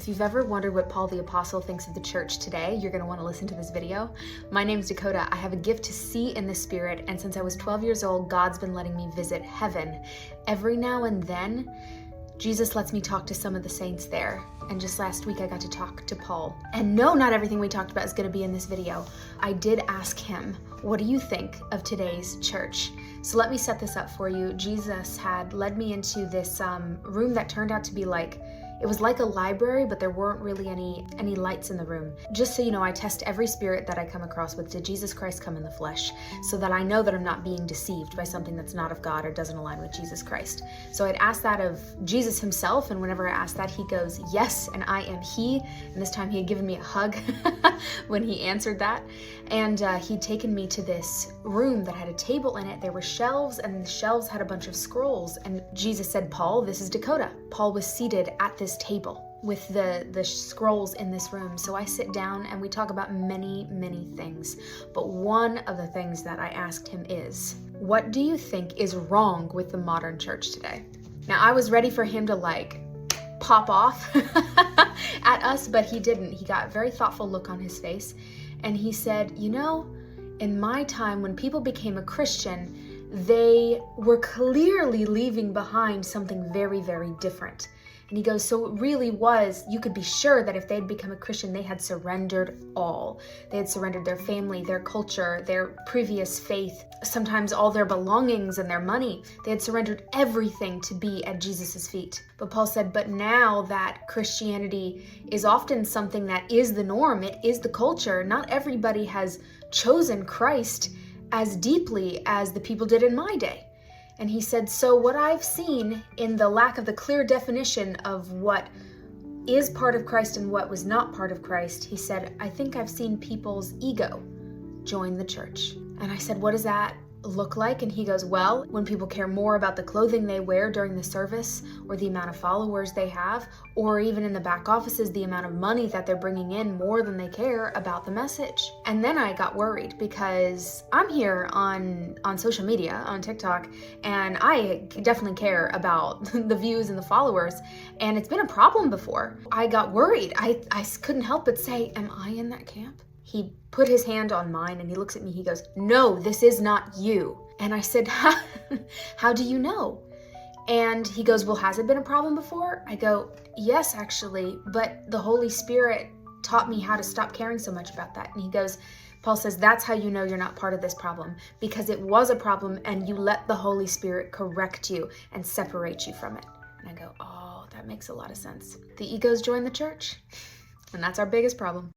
If you've ever wondered what Paul the Apostle thinks of the church today, you're going to want to listen to this video. My name's Dakota. I have a gift to see in the Spirit, and since I was 12 years old, God's been letting me visit heaven. Every now and then, Jesus lets me talk to some of the saints there. And just last week, I got to talk to Paul. And no, not everything we talked about is going to be in this video. I did ask him, what do you think of today's church? So let me set this up for you. Jesus had led me into this room that turned out to be it was like a library, but there weren't really any lights in the room. Just so you know, I test every spirit that I come across with, did Jesus Christ come in the flesh? So that I know that I'm not being deceived by something that's not of God or doesn't align with Jesus Christ. So I'd asked that of Jesus himself, and whenever I asked that, he goes, yes, and I am he. And this time he had given me a hug when he answered that. And he'd taken me to this room that had a table in it. There were shelves, and the shelves had a bunch of scrolls. And Jesus said, Paul, this is Dakota. Paul was seated at this table with the scrolls in this room. So I sit down and we talk about many, many things. But one of the things that I asked him is, what do you think is wrong with the modern church today? Now, I was ready for him to pop off at us, but he didn't. He got a very thoughtful look on his face. And he said, in my time, when people became a Christian, they were clearly leaving behind something very, very different. And he goes, so it really was, you could be sure that if they'd become a Christian, they had surrendered all. They had surrendered their family, their culture, their previous faith, sometimes all their belongings and their money. They had surrendered everything to be at Jesus's feet. But Paul said, but now that Christianity is often something that is the norm, it is the culture, not everybody has chosen Christ as deeply as the people did in my day. And he said, so what I've seen in the lack of the clear definition of what is part of Christ and what was not part of Christ, he said, I think I've seen people's ego join the church. And I said, what does that look like? And he goes, well, when people care more about the clothing they wear during the service or the amount of followers they have, or even in the back offices, the amount of money that they're bringing in more than they care about the message. And then I got worried because I'm here on social media, on TikTok, and I definitely care about the views and the followers. And it's been a problem before. I got worried. I couldn't help but say, am I in that camp? He put his hand on mine and he looks at me, he goes, no, this is not you. And I said, how do you know? And he goes, well, has it been a problem before? I go, yes, actually, but the Holy Spirit taught me how to stop caring so much about that. And he goes, Paul says, that's how you know you're not part of this problem, because it was a problem and you let the Holy Spirit correct you and separate you from it. And I go, oh, that makes a lot of sense. The egos join the church, and that's our biggest problem.